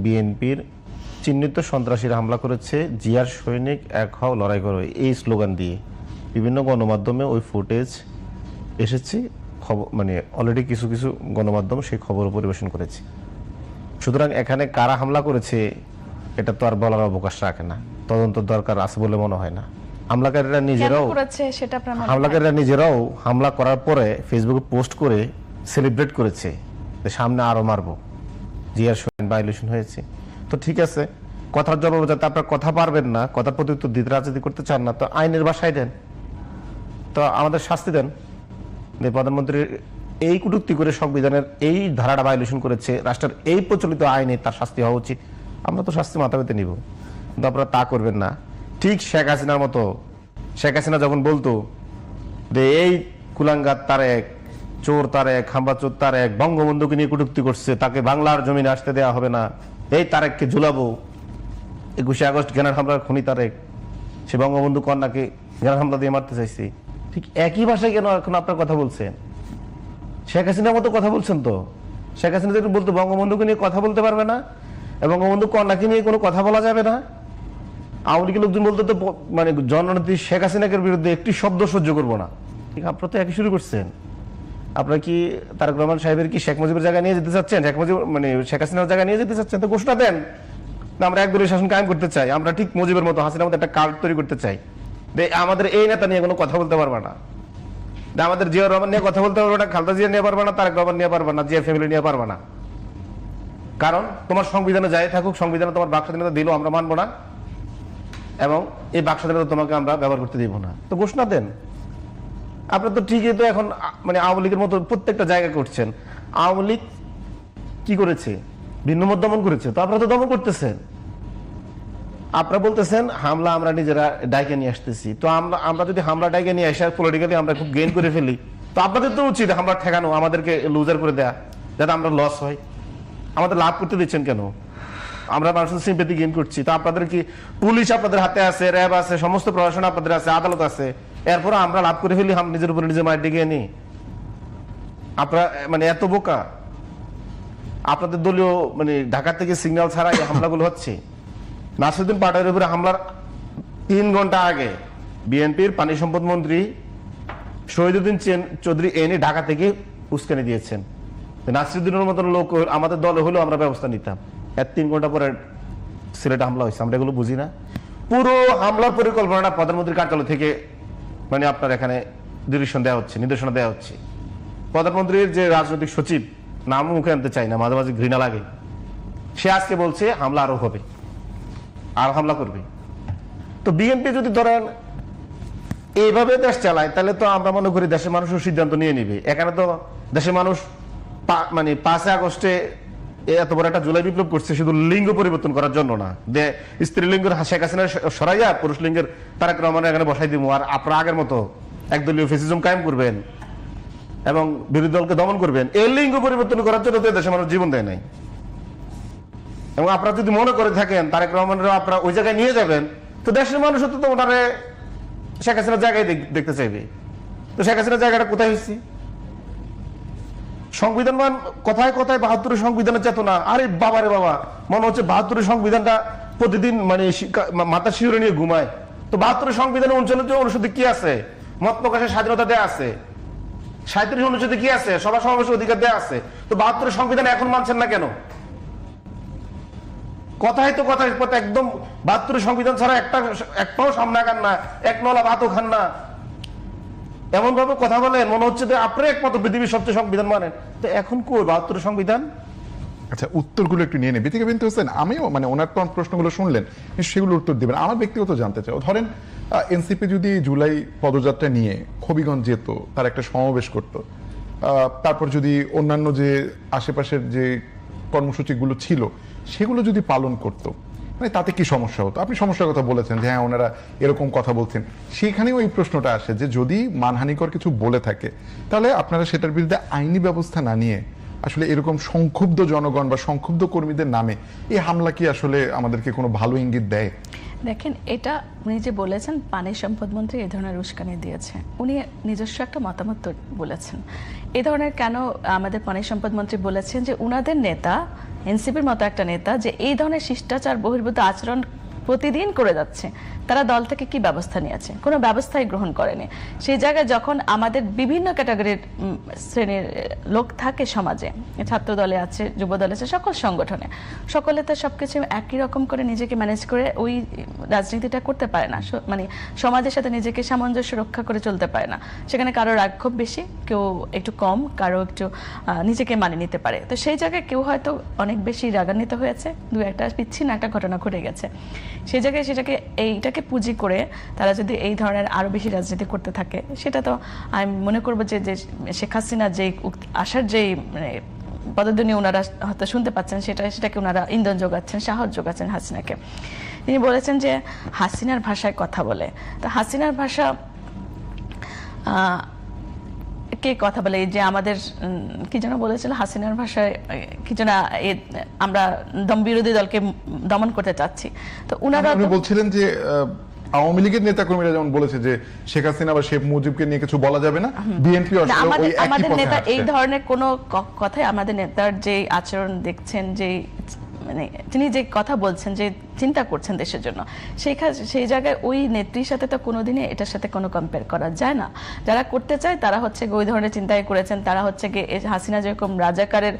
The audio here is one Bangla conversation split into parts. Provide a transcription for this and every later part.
বিএনপির চিহ্নিত সন্ত্রাসীরা হামলা করেছে, জিয়ার সৈনিক এক হও লড়াই করো, এই স্লোগান দিয়ে বিভিন্ন গণমাধ্যমে ওই ফুটেজ এসেছে। খবর মানে অলরেডি কিছু কিছু গণমাধ্যম সেই খবর পরিবেশন করেছে। সুতরাং এখানে কারা হামলা করেছে এটা তো আর বলার অবকাশ রাখে না, তদন্ত দরকার আছে বলে মনে হয় না। হামলাকারীরা নিজেরাও হামলা করার পরে ফেসবুকে পোস্ট করে সেলিব্রেট করেছে, সামনে আরো মারবো, জিয়ার সৈনিক ভায়োলেশন হয়েছে। তো ঠিক আছে, কথার জবাব যাতে আপনার কথা পারবেন না, কথার প্রতি উত্তর দিতে রাজনীতি করতে চান না, তো আইনের বাসায় দেন, তো আমাদের শাস্তি দেন। প্রধানমন্ত্রীর এই কটূক্তি করে সংবিধানের এই ধারাটা ভায়োলেশন করেছে, রাষ্ট্রের এই প্রচলিত আইনে তার শাস্তি হওয়া উচিত, আমরা তো শাস্তি মাথা পেতে নিব, কিন্তু আপনারা তা করবেন না। ঠিক শেখ হাসিনার মতো, শেখ হাসিনা যখন বলতো যে এই কুলাঙ্গার তারেক, চোর তারেক, খাম্বা চোর তারেক বঙ্গবন্ধুকে নিয়ে কটূক্তি করছে, তাকে বাংলার জমিনে আসতে দেওয়া হবে না, এই তারেককে ঝুলাবো, 21শে আগস্ট গ্রেনেড হামলার খুনি তারেক, সে বঙ্গবন্ধু কন্যাকে গ্রেনেড হামলা দিয়ে মারতে চাইছে। ঠিক একই ভাষায় কেন এখন আপনার কথা বলছেন? শেখ হাসিনার মতো কথা বলছেন তো। শেখ হাসিনা যেটা বলতো বঙ্গবন্ধুকে নিয়ে কথা বলতে পারবে না, এবং বঙ্গবন্ধু কন্যাকে নিয়ে কোনো কথা বলা যাবে না। আওয়ামী লীগের লোকজন বলতে তো মানে জননেত্রী শেখ হাসিনাকে বিরুদ্ধে একটি শব্দ সহ্য করবো না। ঠিক, আপনারা তো একই শুরু করছেন। আপনারা কি তারেক রহমান সাহেবের কি শেখ মুজিবের জায়গায় নিয়ে যেতে চাচ্ছেন? শেখ মুজিব মানে শেখ হাসিনার জায়গায় নিয়ে যেতে চাচ্ছেন? তো ঘোষণা দেন না, আমরা একদলীয় শাসন কায়েম করতে চাই, আমরা ঠিক মুজিবের মতো হাসিনার মতো একটা কার্ড তৈরি করতে চাই, আমাদের এই নেতা নিয়ে কোনো কথা বলতে পারবে না, আমাদের জিয়াউর রহমান নিয়ে কথা বলতে পারবে না, খালেদা জিয়া নিয়ে পারবে না, তারেক রহমান নিয়ে পারবে না, জিয়া ফ্যামিলি নিয়ে পারবে না। কারণ তোমার সংবিধানে যাই থাকুক, সংবিধানে তোমার বাক স্বাধীনতা দিলেও আমরা মানবো না, এবং এই বাক স্বাধীনতা তোমাকে আমরা ব্যবহার করতে দিব না। তো ঘোষণা দেন। আপনার তো ঠিকই তো এখন মানে আওয়ামী লীগের মতো প্রত্যেকটা জায়গায় করছেন। আওয়ামী লীগ কি করেছে? ভিন্ন মত দমন করেছে, তো আপনারা তো দমন করতেছেন। আপনারা বলতেছেন হামলা আমরা নিজেরা ডাইকে নিয়ে আসতেছি, তো আমরা যদি হামলা ডাইকে নিয়ে আসে পলিটিক্যালি আমরা খুব গেইন করে ফেলি, তো আপনাদের তো উচিত হামলা ঠেকানো, আমাদেরকে লুজার করে দেয়া, যাতে আমরা লস হয়। আমাদের লাভ করতে দিচ্ছেন কেন? আমরা মানুষের সিম্পেথি গেইন করছি, তো আপনাদের কি পুলিশ আপনাদের হাতে আছে, র্যাব আছে, সমস্ত প্রশাসন আপনাদের আছে, আদালত আছে, এরপর আমরা লাভ করে ফেলি, নিজের উপরে নিজের মায়ের ডেকে নিই। আপনারা মানে এত বোকা? আপনাদের দলীয় মানে ঢাকা থেকে সিগন্যাল ছাড়া এই হামলাগুলো হচ্ছে। নাসিরউদ্দিন পাটোয়ারির উপরে হামলার 3 ঘন্টা আগে বিএনপির পানি সম্পদ মন্ত্রী শহীদুদ্দিন চৌধুরী এনে ঢাকা থেকে উস্কানি দিয়েছেন। নাসিরউদ্দিনের মতন লোক আমাদের দলে হলেও আমরা ব্যবস্থা নিতাম। 3 ঘন্টা পরে সিলেটে হামলা হয়েছে, আমরা এগুলো বুঝি না? পুরো হামলার পরিকল্পনাটা প্রধানমন্ত্রীর কার্যালয় থেকে মানে আপনার এখানে ডিরেকশন দেওয়া হচ্ছে, নির্দেশনা দেওয়া হচ্ছে। প্রধানমন্ত্রীর যে রাজনৈতিক সচিব, নাম মুখে আনতে চাই না, মাঝে মাঝে ঘৃণা লাগে, সে আজকে বলছে হামলা আরো হবে, আর হামলা করবে। তো বিএনপি যদি ধরেন এইভাবে দেশ চালায়, তাহলে তো আমরা মনে করি দেশের মানুষের সিদ্ধান্ত নিয়ে নিবে। এখানে তো দেশের মানুষ মানে 5 আগস্টে এত বড় একটা জুলাই বিপ্লব করছে শুধু লিঙ্গ পরিবর্তন করার জন্য না, যে স্ত্রীলিঙ্গের শেখ হাসিনা সরাইয়া পুরুষ লিঙ্গের তারেক রহমান এখানে বসাই দিব, আর আপনারা আগের মতো একদলীয় ফ্যাসিজম কায়েম করবেন এবং বিরোধী দলকে দমন করবেন। এই লিঙ্গ পরিবর্তন করার জন্য তো দেশের মানুষ জীবন দেয় নাই। এবং আপনারা যদি মনে করে থাকেন তারেক রহমানের আপনারা ওই জায়গায় নিয়ে যাবেন, তো দেশের মানুষ তো ওনারে শেখ হাসিনার জায়গায় দেখতে চাইবে। তো শেখ হাসিনার জায়গাটা কোথায় হয়েছে? সংবিধান মান কথায় কথায় 72 সংবিধানের চেতনা, আরে বাবারে বাবা, মনে হচ্ছে 72 সংবিধানটা প্রতিদিন মানে মাথা শিউরে নিয়ে ঘুমায়। তো 72 সংবিধানের 39 অনুচ্ছেদে কি আছে? মত প্রকাশের স্বাধীনতা দেয়া আছে। 37 অনুচ্ছেদে কি আছে? সভা সমাবেশের অধিকার দেয়া আছে। তো 72 সংবিধান এখন মানছেন না কেন? কথাই তো কথায় একদম 72 সংবিধান ছাড়া একটাও সামনে আগান না, এক নলা ভাতও খান না, এমন ভাবে কথা বলেন মনে হচ্ছে যে আপনি একমাত্র পৃথিবীর সবচেয়ে সংবিধান মানেন। তো এখন কই 72 সংবিধান? আচ্ছা, উত্তরগুলো একটু নিয়ে নেই। বিথিকা বিনতে হোসেন, আমিও মানে ওনার তো প্রশ্নগুলো শুনলেন, সেগুলো উত্তর দিবেন। আমার ব্যক্তিগত জানতে চাও, ধরেন এনসিপি যদি জুলাই পদযাত্রা নিয়ে হবিগঞ্জ যেত, তার একটা সমাবেশ করত, তারপর যদি অন্যান্য যে আশেপাশের যে কর্মসূচিগুলো ছিল সেগুলো যদি পালন করত, মানে তাতে কি সমস্যা হতো? আপনি সমস্যার কথা বলেছেন যে হ্যাঁ ওনারা এরকম কথা বলছেন, সেখানেও এই প্রশ্নটা আসে যে যদি মানহানিকর কিছু বলে থাকে তাহলে আপনারা সেটার বিরুদ্ধে আইনি ব্যবস্থা না নিয়ে আসলে এরকম সংক্ষুব্ধ জনগণ বা সংক্ষুব্ধ কর্মীদের নামে এই হামলা কি আসলে আমাদেরকে কোনো ভালো ইঙ্গিত দেয়? দেখেন, এটা উনি যে বলেছেন পানি সম্পদ মন্ত্রী এই ধরনের উস্কানি দিয়েছে, উনি নিজস্ব একটা মতামত বলেছেন। এই ধরনের কেন আমাদের পানি সম্পদ মন্ত্রী বলেছেন যে উনাদের নেতা এনসিপির মতো একটা নেতা যে এই ধরনের শিষ্টাচার বহির্ভূত আচরণ প্রতিদিন করে যাচ্ছে, তারা দল থেকে কি ব্যবস্থা নিয়েছে? কোনো ব্যবস্থাই গ্রহণ করেনি। সেই জায়গায় যখন আমাদের বিভিন্ন ক্যাটাগরির শ্রেণীর লোক থাকে সমাজে, ছাত্র দলে আছে, যুব দলে আছে, সকল সংগঠনে, সকলে তো সবকিছু একই রকম করে নিজেকে ম্যানেজ করে ওই রাজনীতিটা করতে পারে না, মানে সমাজের সাথে নিজেকে সামঞ্জস্য রক্ষা করে চলতে পারে না। সেখানে কারো রাগ খুব বেশি, কেউ একটু কম, কারো একটু নিজেকে মানিয়ে নিতে পারে। তো সেই জায়গায় কেউ হয়তো অনেক বেশি রাগান্বিত হয়েছে, দু একটা বিচ্ছিন্ন একটা ঘটনা ঘটে গেছে, সেই জায়গায় এইটাকে পুঁজি করে তারা যদি এই ধরনের আরো বেশি রাজনীতি করতে থাকে, সেটা তো আমি মনে করবো যে শেখ হাসিনা যে আসার যে মানে পদধ্বনি ওনারা হয়তো শুনতে পাচ্ছেন, সেটাকে ওনারা ইন্ধন যোগাচ্ছেন, সাহস যোগাচ্ছেন হাসিনাকে। তিনি বলেছেন যে হাসিনার ভাষায় কথা বলে। তো হাসিনার ভাষা কে কথা বলে? যে আমাদের কি যেন বলেছিল, হাসিনার ভাষায় কি যেন আমরা বিরোধী দলকে দমন করতে চাচ্ছি। তো উনারা বলছিলেন যে আওয়ামী লীগের নেতাকর্মীরা যেমন বলেছে যে শেখ হাসিনা বা শেখ মুজিবকে নিয়ে কিছু বলা যাবে না, বিএনপি আমাদের নেতা এই ধরনের কোনো কথাই, আমাদের নেতার যে আচরণ দেখছেন, যে মানে তিনি যে কথা বলছেন, যে চিন্তা করছেন দেশের জন্য, সেই জায়গায় ওই নেত্রীর সাথে তো কোনোদিনই এটার সাথে কোনো কম্পেয়ার করা যায় না। যারা করতে চায় তারা হচ্ছে ওই ধরনের চিন্তাই করেছেন। তারা হচ্ছে গিয়ে হাসিনা যেরকম রাজাকারের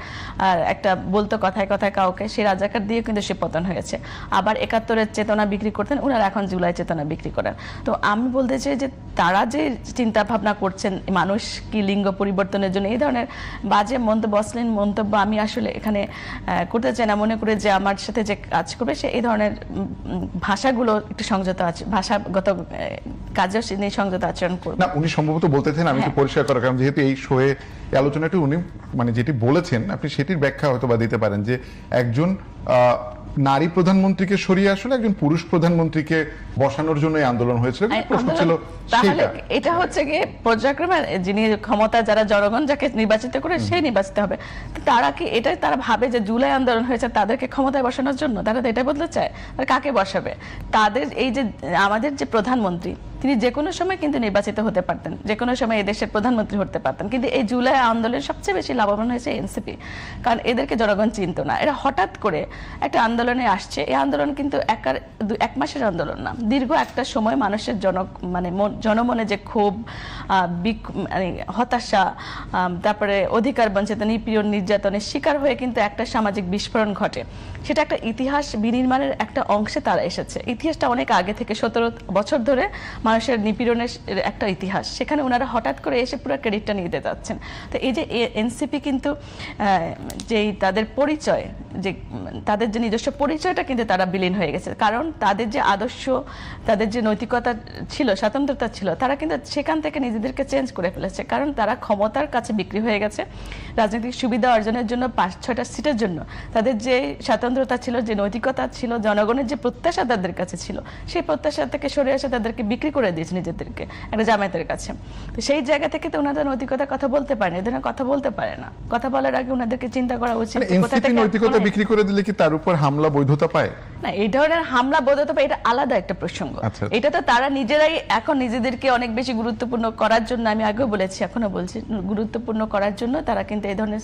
একটা বলতো কথায় কথায় কাউকে, সেই রাজাকার দিয়ে কিন্তু সে পতন হয়েছে। আবার ৭১-এর চেতনা বিক্রি করতেন, ওনারা এখন জুলাই চেতনা বিক্রি করেন। তো আমি বলতে চাই যে তারা যে চিন্তা ভাবনা করছেন মানুষ কি লিঙ্গ পরিবর্তনের জন্য, এই ধরনের বাজে মন্তব্য, অশ্লীল মন্তব্য আমি আসলে এখানে করতে চাই না। মনে করে যে আমার সাথে যে কাজ করবে সে এই ধরনের ভাষাগুলো একটু সংযত আছে, ভাষাগত কাজের নিয়ে সংযত আচরণ করবে না। উনি সম্ভবত বলতেছেন, আমি একটু পরিষ্কার করার কারণ যেহেতু এই শোয়ে আলোচনাটি উনি মানে যেটি বলেছেন আপনি সেটির ব্যাখ্যা হয়তো বা দিতে পারেন যে একজন নারী প্রধানমন্ত্রীকে সরিয়ে আসলে একজন পুরুষ প্রধানমন্ত্রীকে বসানোর জন্য এই আন্দোলন হয়েছিল। প্রশ্ন ছিল তাহলে এটা হচ্ছে গিয়ে পর্যায়ক্রমে যিনি ক্ষমতা, যারা জনগণ যাকে নির্বাচিত করে সেই নির্বাচিত হবে। তারা কি এটাই তারা ভাবে যে জুলাই আন্দোলন হয়েছে তাদেরকে ক্ষমতায় বসানোর জন্য? তারা তো এটাই বলতে চায়। আর কাকে বসাবে? তাদের এই যে আমাদের যে প্রধানমন্ত্রী, তিনি যে কোনো সময় কিন্তু নির্বাচিত হতে পারতেন, যে কোনো সময় এই দেশের প্রধানমন্ত্রী হতে পারতেন। কিন্তু এই জুলাই আন্দোলনের সবচেয়ে বেশি লাভবান হয়েছে এনসিপি, কারণ এদেরকে জনগণ চিনত না। এরা হঠাৎ করে একটা আন্দোলনে আসছে। এই আন্দোলন কিন্তু এক মাসের আন্দোলন না, দীর্ঘ একটা সময় মানুষের জনমনে যে ক্ষোভ, হতাশা, তারপরে অধিকার বঞ্চিত, নিপীড়ন, নির্যাতনের শিকার হয়ে কিন্তু একটা সামাজিক বিস্ফোরণ ঘটে। সেটা একটা ইতিহাস বিনির্মাণের একটা অংশে তারা এসেছে। ইতিহাসটা অনেক আগে থেকে, ১৭ বছর ধরে মানুষের নিপীড়নের একটা ইতিহাস, সেখানে ওনারা হঠাৎ করে এসে পুরো ক্রেডিটটা নিয়ে দিতে যাচ্ছেন। তো এই যে এনসিপি কিন্তু যেই তাদের পরিচয়, যে তাদের যে নিজস্ব পরিচয়টা কিন্তু তারা বিলীন হয়ে গেছে। কারণ তাদের যে আদর্শ, তাদের যে নৈতিকতা ছিল, স্বাতন্ত্রতা ছিল, তারা কিন্তু সেখান থেকে নিজেদেরকে চেঞ্জ করে ফেলেছে। কারণ তারা ক্ষমতার কাছে বিক্রি হয়ে গেছে রাজনৈতিক সুবিধা অর্জনের জন্য, ৫-৬টা সিটের জন্য। তাদের যে স্বাতন্ত্রতা ছিল, যে নৈতিকতা ছিল, জনগণের যে প্রত্যাশা তাদের কাছে ছিল, সেই প্রত্যাশা থেকে সরে এসে তাদেরকে বিক্রি করে দিয়েছে নিজেদেরকে একটা জামায়াতের কাছে। তো সেই জায়গা থেকে তো ওনাদের নৈতিকতার কথা বলতে পারে না, এদের কথা বলতে পারে না। কথা বলার আগে ওনাদেরকে চিন্তা করা উচিত। নৈতিকতা বিক্রি করে দিলে কি তার উপর হামলা বৈধতা পায়? না, এই ধরনের হামলা বৈধতা পায়, এটা আলাদা একটা প্রসঙ্গ। এটা তো তারা নিজেরাই এখন নিজেদেরকে অনেক বেশি গুরুত্বপূর্ণ করার জন্য, আমি আগেও বলেছি এখনো বলছি, গুরুত্বপূর্ণ করার জন্য তারা কিন্তু এই ধরনের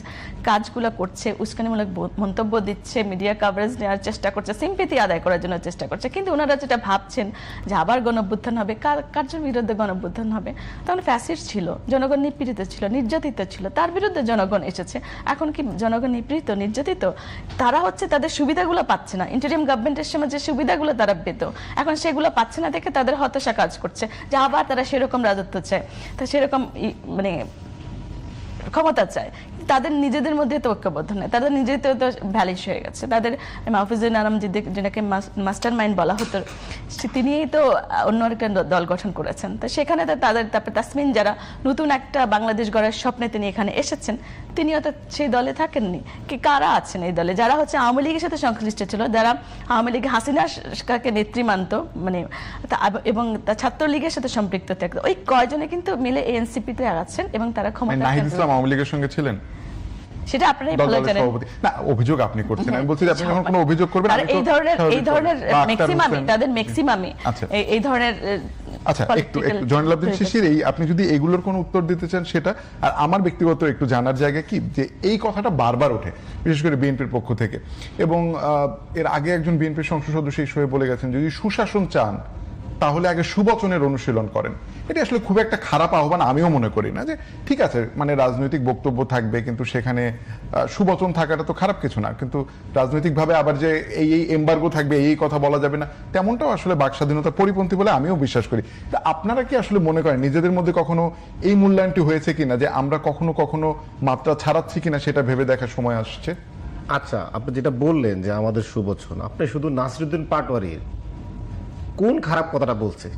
কাজগুলো করছে, উস্কানিমূলক মন্তব্য দিচ্ছে, মিডিয়া কভারেজ নেওয়ার চেষ্টা করছে, সিম্পেথি আদায় করার জন্য চেষ্টা করছে। কিন্তু ওনারা যেটা ভাবছেন যে আবার গণঅভ্যুত্থান হবে, কার বিরুদ্ধে গণঅভ্যুত্থান হবে? তখন ফ্যাসিস্ট ছিল, জনগণ নিপীড়িত ছিল, নির্যাতিত ছিল, তার বিরুদ্ধে জনগণ এসেছে। এখন কি জনগণ নিপীড়িত, নির্যাতিত? তারা হচ্ছে তাদের সুবিধাগুলো পাচ্ছে না। ইন্টারিম গভর্নমেন্টের সময় যে সুবিধাগুলো তারা পেত, এখন সেগুলো পাচ্ছে না দেখে তাদের হতাশা কাজ করছে যে আবার তারা সেরকম রাজত্ব চায়, তা সেরকম মানে ক্ষমতা চায়। তাদের নিজেদের মধ্যে তো ঐক্যবদ্ধ নয়, তাদের নিজেদের তো ভ্যালিশ হয়ে গেছে। তাদের মাহফুজুর আলম যেটাকে মাস্টার মাইন্ড বলা হতো, তিনিই তো অন্য একটা দল গঠন করেছেন। তো সেখানে তো তারপর তাসমিন, যারা নতুন একটা বাংলাদেশ গড়ার স্বপ্নে তিনি এখানে এসেছেন, তিনিও তো সেই দলে থাকেননি। কি কারা আছেন এই দলে যারা হচ্ছে আওয়ামী লীগের সাথে সংশ্লিষ্ট ছিল, যারা আওয়ামী লীগ হাসিনাকে নেত্রী মানত, মানে এবং ছাত্রলীগের সাথে সম্পৃক্ত থাকতো, ওই কয়জনে কিন্তু মিলে এনসিপিতে আছেন এবং তারা ক্ষমতা। নাহিদ ইসলাম আওয়ামী লীগের সঙ্গে ছিলেন, সেটা আপনারাই ভালো জানেন। না, অভিযোগ আপনি করছেন, আমি বলছি আপনি যখন কোনো অভিযোগ করবেন, এই ধরনের ম্যাক্সিমামই তাদের ম্যাক্সিমামই এই ধরনের আচ্ছা একটু জয়নুল আবেদিন শিশির, এই আপনি যদি এগুলোর কোনো উত্তর দিতে চান সেটা, আর আমার ব্যক্তিগত একটু জানার জায়গা কি যে এই কথাটা বারবার ওঠে বিশেষ করে বিএনপির পক্ষ থেকে, এবং এর আগে একজন বিএনপির সংসদ সদস্য এই শোয়ে বলে গেছেন যদি সুশাসন চান তাহলে আগে সুবচনের অনুশীলন করেন। এটা আসলে খুব একটা খারাপ আহ্বান আমিও মনে করি না, যে ঠিক আছে মানে রাজনৈতিক বক্তব্য থাকবে কিন্তু সেখানে সুবচন থাকাটা তো খারাপ কিছু না, কিন্তু রাজনৈতিকভাবে আবার যে এই এমবার্গো থাকবে এই কথা বলা যাবে না তেমনটাও আসলে বাক স্বাধীনতার পরিপন্থী বলে আমিও বিশ্বাস করি। তা আপনারা কি আসলে মনে করেন নিজেদের মধ্যে কখনো এই মূল্যায়নটি হয়েছে কিনা যে আমরা কখনো কখনো মাত্রা ছাড়াচ্ছি কিনা সেটা ভেবে দেখার সময় আসছে? আচ্ছা, আপনি যেটা বললেন যে আমাদের সুবচন, আপনি শুধু নাসিরউদ্দিন পাটোয়ারির কোন খারাপ কথাটা বলছে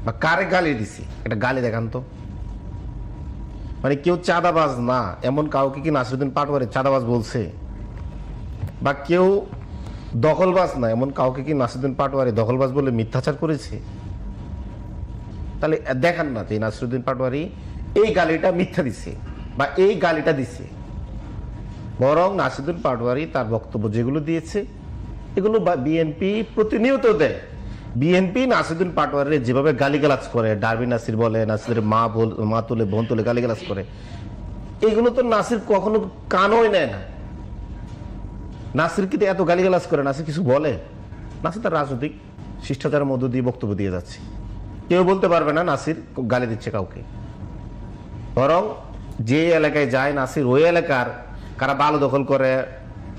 বা কারে গালি দিছি এটা গালি দেখান তো। মানে কেউ চাঁদাবাজ না এমন কাউকে কি নাসিরউদ্দিন পাটোয়ারি চাঁদাবাজ বলছে? বা কেউ দখলবাজ না এমন কাউকে কি নাসিরউদ্দিন পাটোয়ারি দখলবাজ বলে মিথ্যাচার করেছে? তাহলে দেখান না যে নাসিরউদ্দিন পাটোয়ারি এই গালিটা মিথ্যা দিছে বা এই গালিটা দিছে। বরং নাসিরউদ্দিন পাটোয়ারি তার বক্তব্য যেগুলো দিয়েছে এগুলো বিএনপি প্রতিনিয়ত দেয়। বিএনপি নাসিরউদ্দিন পাটোয়ারির যেভাবে গালিগালাজ করে, ডারবি নাসির বলে, নাসিরের মা তুলে বোন তুলে গালিগালাজ করে, এগুলো তো নাসির কখনো কানই নেয় না। নাসির কিন্তু এত গালিগালাজ করে, নাসির কিছু বলে? নাসির তার রাজনৈতিক শিষ্টাচারের মধ্য দিয়ে বক্তব্য দিয়ে যাচ্ছে, কেউ বলতে পারবে না নাসির গালি দিচ্ছে কাউকে। বরং যে এলাকায় যায় নাসির ওই এলাকার কারা বালু দখল করে,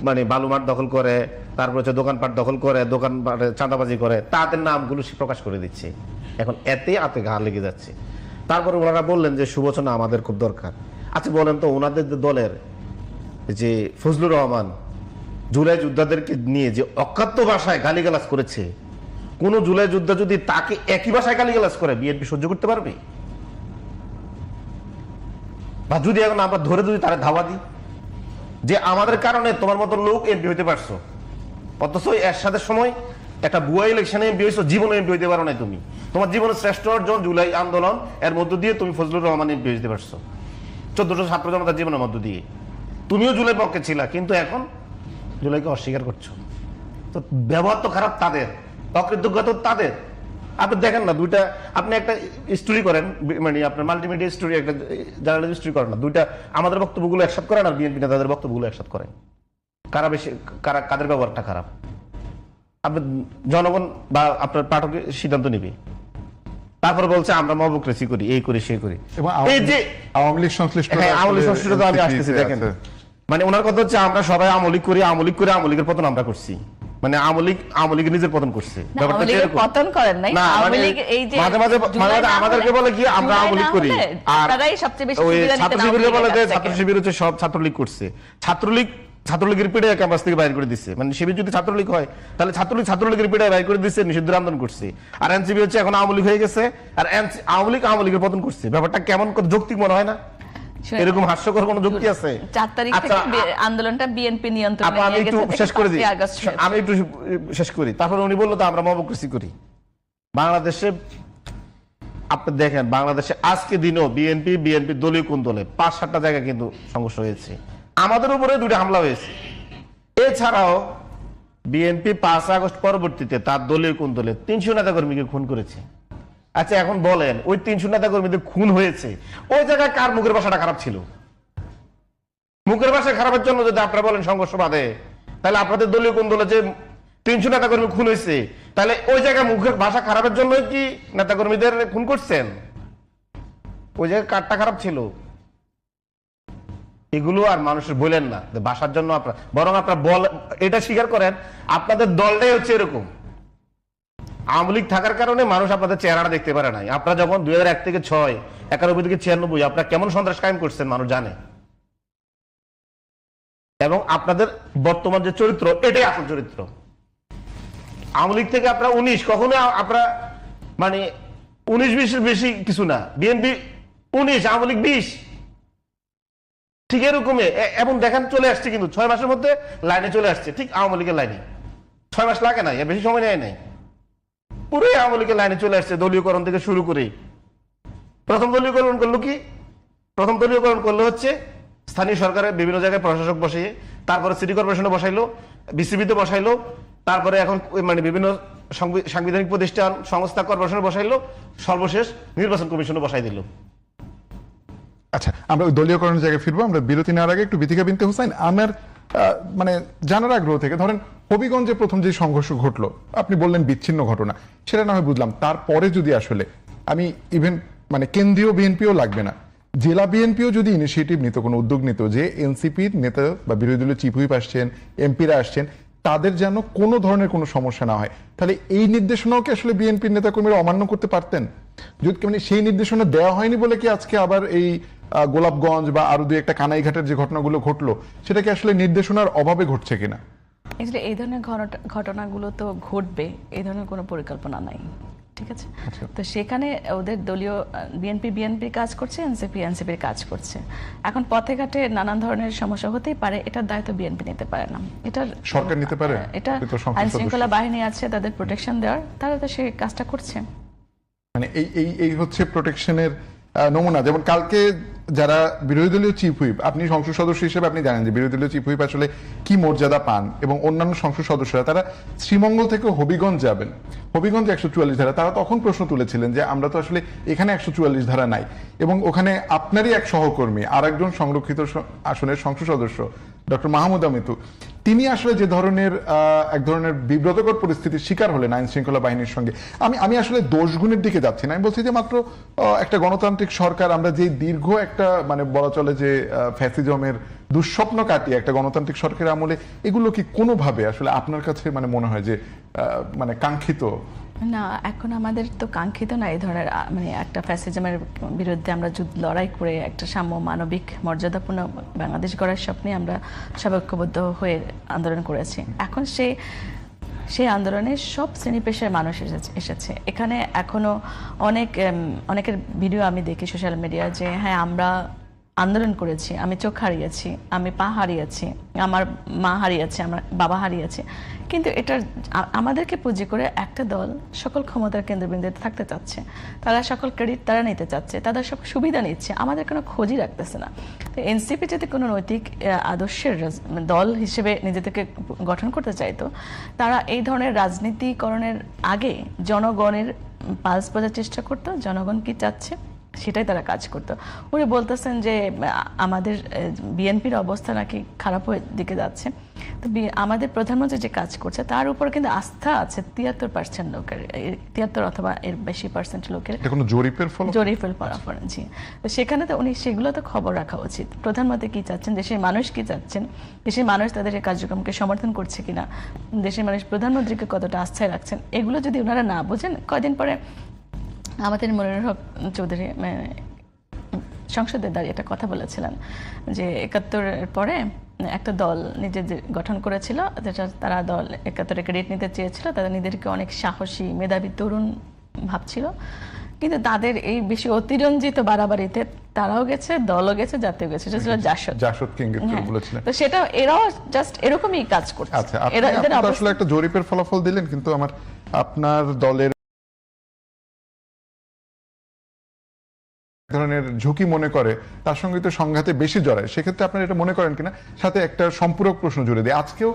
মানে বালুমাঠ দখল করে, তারপর হচ্ছে দোকানপাট দখল করে, দোকানপাটে চাঁদাবাজি করে, তাদের নামগুলো সে প্রকাশ করে দিচ্ছে। এখন এতে ঘা লেগে যাচ্ছে। তারপরে ওনারা বললেন যে সুবচনা আমাদের খুব দরকার। আচ্ছা বলেন তো, ওনাদের দলের যে ফজলুর রহমান জুলাই যোদ্ধাদেরকে নিয়ে যে অকাত্য ভাষায় গালিগালাজ করেছে, কোন জুলাই যোদ্ধা যদি তাকে একই ভাষায় গালিগালাজ করে বিএনপি সহ্য করতে পারবে? বা যদি এখন আমরা ধরে যদি তারা ধাওয়া দিই যে আমাদের কারণে তোমার মতো লোক এমপি হইতে পারছো, অথচ এর সাথে সময় একটা ভুয়া ইলেকশনে এমপি হয়েছো, জীবনে এমপি হইতে পারো না। তুমি তোমার জীবনের শ্রেষ্ঠ অর্জন জুলাই আন্দোলন, এর মধ্য দিয়ে তুমি ফজলুর রহমান এমপি হইতে পারছো 1400 ছাত্র জনতার জীবনের মধ্য দিয়ে। তুমিও জুলাই পক্ষে ছিলা, কিন্তু এখন জুলাইকে অস্বীকার করছো। তো ব্যবহার তো খারাপ তাদের, অকৃতজ্ঞতা তাদের। আপনি দেখেন না, দুইটা আপনি একটা স্টোরি করেন, মানে আপনার মাল্টিমিডিয়া স্টোরি, একটা জার্নালিস্ট স্টোরি করেন না, দুইটা আমাদের বক্তব্যগুলো একসাথে করেন আর বিএনপি নেতাদের বক্তব্যগুলো একসাথে করেন, কারা বেশি কাদের ব্যবহারটা খারাপ? আপনি জনগণ বা আপনার পাঠকের সিদ্ধান্ত নিবে। তারপরে বলছে আমরা মবক্রেসি করি, এই করি সেই করি। এই যে আওয়ামী লীগ সংশ্লিষ্ট, আওয়ামী লীগ সংশ্লিষ্ট আমি আসতেছি, দেখেন মানে ওনার কথা হচ্ছে আমরা সবাই আওয়ামী লীগ করি, আওয়ামী লীগ করে আওয়ামী লীগের পতন আমরা করছি, মানে আওয়ামী লীগ নিজের পতন করছে। পতন করেন নাই, আওয়ামী লীগ এই যে মাঝে মাঝে আমাদেরকে বলে কি আমরা আওয়ামী লীগ করি, আর সবচেয়ে বেশি ছাত্র শিবিরে বলে যে ছাত্র শিবির হচ্ছে সব ছাত্রলীগ করছে। ছাত্রলীগের পিঠে ক্যাম্পাস থেকে বাইর করে দিচ্ছে, মানে শিবির যদি ছাত্রলীগ হয় তাহলে ছাত্রলীগের পিঠে বাইর করে দিচ্ছে, নিষিদ্ধ আন্দোলন করছে। আর এনসিপি হচ্ছে এখন আওয়ামী লীগ হয়ে গেছে, আর আওয়ামী লীগের পতন করছে। ব্যাপারটা কেমন যৌক্তিক মনে হয় না? এরকম হাস্যকর কোন যুক্তি আছে? 4 তারিখ থেকে আন্দোলনটা বিএনপি নিয়ন্ত্রণে নিয়ে গেছে। আমি একটু শেষ করি। তারপর উনি বললো তো আমরা মবক্রেসি করি। বাংলাদেশে আপনি দেখেন, বাংলাদেশে আজকে দিনও বিএনপি দলীয় কোন দলে 5-7টা জায়গায় কিন্তু সংঘর্ষ হয়েছে, আমাদের উপরে 2টা হামলা হয়েছে। এছাড়াও বিএনপি 5 আগস্ট পরবর্তীতে তার দলীয় কোন দলে 300 নেতাকর্মীকে খুন করেছে। আচ্ছা এখন বলেন, ওই 300 নেতাকর্মীদের খুন হয়েছে, ওই জায়গায় কার মুখের ভাষাটা খারাপ ছিল? মুখের ভাষা খারাপের জন্য যদি আপনারা বলেন সংঘর্ষ বাধে, তাহলে আপনাদের দলীয় কোন দলে যে 300 নেতাকর্মী খুন হয়েছে, তাহলে ওই জায়গায় মুখের ভাষা খারাপের জন্য কি নেতাকর্মীদের খুন করছেন? ওই জায়গায় কারটা খারাপ ছিল? এগুলো আর মানুষের বলেন না ভাষার জন্য, আপনারা বরং আপনারা এটা স্বীকার করেন আপনাদের দলটাই হচ্ছে এরকম। আওয়ামী লীগ থাকার কারণে মানুষ আপনাদের চেহারাটা দেখতে পারে নাই। আপনারা যখন 2001 থেকে 6, 91 থেকে 96 আপনারা কেমন সন্ত্রাস কায়েম করছেন মানুষ জানে, এবং আপনাদের বর্তমান যে চরিত্র এটাই আসল চরিত্র। আওয়ামী লীগ থেকে আপনারা 19, কখনো আপনারা মানে 19-20 বেশি কিছু না। বিএনপি 19, আওয়ামী লীগ 20, ঠিক এরকমই। এবং দেখেন চলে আসছে কিন্তু 6 মাসের মধ্যে লাইনে চলে আসছে, ঠিক আওয়ামী লীগের লাইনে। 6 মাস লাগে নাই, বেশি সময় নেয় নাই, পুরো আওয়ামী লীগের লাইনে চলে আসছে। দলীয়করণ থেকে শুরু করে প্রথম দলীয়করণ করলো কি? প্রথম দলীয়করণ করলো হচ্ছে স্থানীয় সরকারের বিভিন্ন জায়গায় প্রশাসক বসিয়ে, তারপরে সিটি কর্পোরেশনে বসাইলো, বিসিবিতে বসাইলো, তারপরে এখন মানে বিভিন্ন সাংবিধানিক প্রতিষ্ঠান সংস্থা কর্পোরেশনে বসাইলো, সর্বশেষ নির্বাচন কমিশনে বসাই দিল। আচ্ছা, আমরা ওই দলীয়করণের জায়গায় ফিরবো। আমরা বিরতি নেওয়ার আগে একটু বিথিকা বিনতে হুসাইন, আমার মানে জানার আগ্রহ থেকে, ধরেন হবিগঞ্জে প্রথম যে সংঘর্ষ ঘটলো, আপনি বললেন বিচ্ছিন্ন ঘটনা, সেটা না হয় বুঝলাম। তারপরে যদি আসলে আমি ইভেন মানে কেন্দ্রীয় বিএনপিও লাগবে না, জেলা বিএনপিও যদি ইনিশিয়েটিভ নিত, কোনো উদ্যোগ নিত যে এনসিপির নেতা বা বিরোধী দলীয় চিফ হুইপ আসছেন, এমপিরা আসছেন, তাদের যেন কোনো ধরনের কোনো সমস্যা না হয়, তাহলে এই নির্দেশনাও কি আসলে বিএনপির নেতাকর্মীরা অমান্য করতে পারতেন? যদি মানে সেই নির্দেশনা দেওয়া হয়নি বলে কি আজকে আবার এই গোলাপগঞ্জ বা আরো দুই একটা কানাইঘাটের যে ঘটনাগুলো ঘটলো, সেটা কি আসলে নির্দেশনার অভাবে ঘটছে কিনা? আসলে এই ধরনের ঘটনাগুলো তো ঘটবে, এই ধরনের কোনো পরিকল্পনা নাই, ঠিক আছে? তো সেখানে ওদের দলীয় বিএনপি কাজ করছে, এনসিপির কাজ করছে। এখন পথে ঘাটে নানান ধরনের সমস্যা হতেই পারে, এটার দায়িত্ব বিএনপি নিতে পারে না, এটার সরকার নিতে পারে। এটা আইন শৃঙ্খলা বাহিনী আছে, তাদের প্রোটেকশন দেওয়ার, তারা তো সেই কাজটা করছে। মানে এই হচ্ছে প্রোটেকশনের নমুনা। যেমন কালকে যারা বিরোধী দলীয় চিফ হুইপ, আপনি সংসদ সদস্য হিসেবে আপনি জানেন যে বিরোধী দলীয় চিফ হুইপ আসলে কি মর্যাদা পান, এবং অন্যান্য সংসদ সদস্যরা তারা শ্রীমঙ্গল থেকে হবিগঞ্জ যাবেন, হবিগঞ্জ 144 ধারা, তারা তখন প্রশ্ন তুলেছিলেন যে আমরা তো আসলে এখানে 144 ধারা নাই, এবং ওখানে আপনারই এক সহকর্মী আর একজন সংরক্ষিত আসনের সংসদ সদস্য ডক্টর মাহমুদ আমিতু, তিনি আসলে যে ধরনের এক ধরনের বিব্রতকর পরিস্থিতির শিকার হলেন আইন শৃঙ্খলা বাহিনীর সঙ্গে। আমি আসলে দোষগুণের দিকে যাচ্ছি না, আমি বলছি যে মাত্র একটা গণতান্ত্রিক সরকার, আমরা যে দীর্ঘ একটা মানে বলা চলে যে ফ্যাসিজমের দুঃস্বপ্ন কাটিয়ে একটা গণতান্ত্রিক সরকারের আমলে এগুলো কি কোনোভাবে আসলে আপনার কাছে মানে মনে হয় যে মানে কাঙ্ক্ষিত? না, এখন আমাদের তো কাঙ্ক্ষিত না এই ধরনের মানে একটা ফ্যাসিজমের বিরুদ্ধে আমরা লড়াই করে একটা সাম্য, মানবিক, মর্যাদাপূর্ণ বাংলাদেশ গড়ার স্বপ্নে আমরা সবাই ঐক্যবদ্ধ হয়ে আন্দোলন করেছি। এখন সেই আন্দোলনে সব শ্রেণী পেশার মানুষ এসেছে এখানে। এখনো অনেকের ভিডিও আমি দেখি সোশ্যাল মিডিয়া যে হ্যাঁ আমরা আন্দোলন করেছি, আমি চোখ হারিয়েছি, আমি পা হারিয়েছি, আমার মা হারিয়েছে, আমার বাবা হারিয়েছে, কিন্তু এটার আমাদেরকে পুঁজি করে একটা দল সকল ক্ষমতার কেন্দ্রবিন্দুতে থাকতে চাচ্ছে, তারা সকল ক্রেডিট তারা নিতে চাচ্ছে, তাদের সব সুবিধা নিচ্ছে, আমাদের কোনো খোঁজই রাখতেছে না। তো এনসিপি যদি কোনো নৈতিক আদর্শের দল হিসেবে নিজেদেরকে গঠন করতে চাইতো, তারা এই ধরনের রাজনীতিকরণের আগে জনগণের পালস বোঝার চেষ্টা করতো, জনগণ কি চাচ্ছে সেটাই তারা কাজ করতো। উনি বলতেছেন যে আমাদের বিএনপির অবস্থা নাকি খারাপ দিকে যাচ্ছে, তো আমাদের প্রধানমন্ত্রী যে কাজ করছে তার উপর কিন্তু আস্থা আছে 73% লোকের, 73 অথবা এর বেশি পার্সেন্ট লোকের। জরিপের ফলাফল, জি। তো সেখানে তো উনি সেগুলো তো খবর রাখা উচিত। প্রধানমন্ত্রী কি চাচ্ছেন, দেশের মানুষ কি চাচ্ছেন, দেশের মানুষ তাদের এই কার্যক্রমকে সমর্থন করছে কিনা, দেশের মানুষ প্রধানমন্ত্রীকে কতটা আস্থায় রাখছেন, এগুলো যদি ওনারা না বোঝেন, কয়দিন পরে আমাদের মনিরুল হক চৌধুরী সংসদে দাঁড়িয়ে একটা কথা বলেছিলেন যে 71-এর পরে একটা দল নিজেদের গঠন করেছিল, যেটা তারা দল 71-এ ক্রেডিট নিতে চেয়েছিল, তাদের নিজেদেরকে অনেক সাহসী, মেধাবী, তরুণ ভাবছিল, কিন্তু তাদের এই বেশি অতিরঞ্জিত বাড়াবাড়িতে তারাও গেছে, দলও গেছে, জাতীয় গেছে, সেটা ছিল জাসদকে ইঙ্গিত করে বলেছিলেন। তো সেটা এরাও জাস্ট এরকমই কাজ করছে। আচ্ছা, আপনি আসলে একটা জরিপের ফলাফল দিলেন, কিন্তু আপনার দলের ধরনের ঝুঁকি মনে করে, তার সঙ্গে তো সংঘাতে বেশি জড়ায়, সেক্ষেত্রে আপনারা এটা মনে করেন কিনা? সাথে একটা সম্পূরক প্রশ্ন জুড়ে দিই, আজকেও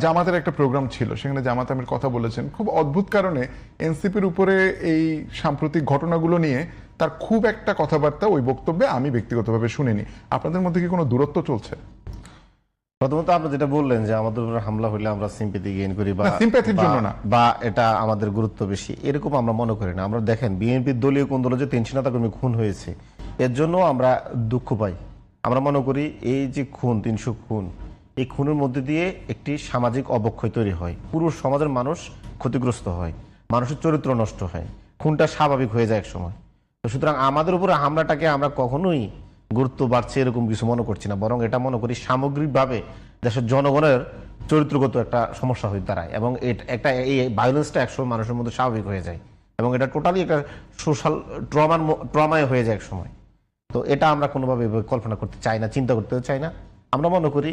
জামাতের একটা প্রোগ্রাম ছিল, সেখানে জামাত আমির কথা বলেছেন, খুব অদ্ভুত কারণে এনসিপির উপরে এই সাম্প্রতিক ঘটনাগুলো নিয়ে তার খুব একটা কথাবার্তা ওই বক্তব্যে আমি ব্যক্তিগতভাবে শুনিনি। আপনাদের মধ্যে কি কোনো দূরত্ব চলছে? প্রথমত আপনি যেটা বললেন যে আমাদের উপর হামলা হলে আমরা সিম্প্যাথি গেইন করি, সিম্প্যাথির জন্য না, বা এটা আমাদের গুরুত্ব বেশি, এরকম আমরা মনে করি না। আমরা দেখেন বিএনপির দলীয় কোন দলে যে 300 নেতাকর্মী খুন হয়েছে, এর জন্য আমরা দুঃখ পাই। আমরা মনে করি এই যে খুন, 300 খুন, এই খুনের মধ্যে দিয়ে একটি সামাজিক অবক্ষয় তৈরি হয়, পুরো সমাজের মানুষ ক্ষতিগ্রস্ত হয়, মানুষের চরিত্র নষ্ট হয়, খুনটা স্বাভাবিক হয়ে যায় এক সময়। তো সুতরাং আমাদের উপরে হামলাটাকে আমরা কখনোই গুরুত্ব বাড়ছে এরকম কিছু মনে করছি না, বরং এটা মনে করি সামগ্রিকভাবে দেশের জনগণের চরিত্রগত একটা সমস্যা হয়ে দাঁড়ায়, এবং এই ভায়োলেন্সটা একসময় মানুষের মধ্যে স্বাভাবিক হয়ে যায়, এবং এটা টোটালি একটা সোশ্যাল ট্রমায় হয়ে যায় এক সময়। তো এটা আমরা কোনোভাবে কল্পনা করতে চাই না, চিন্তা করতে চাই না। আমরা মনে করি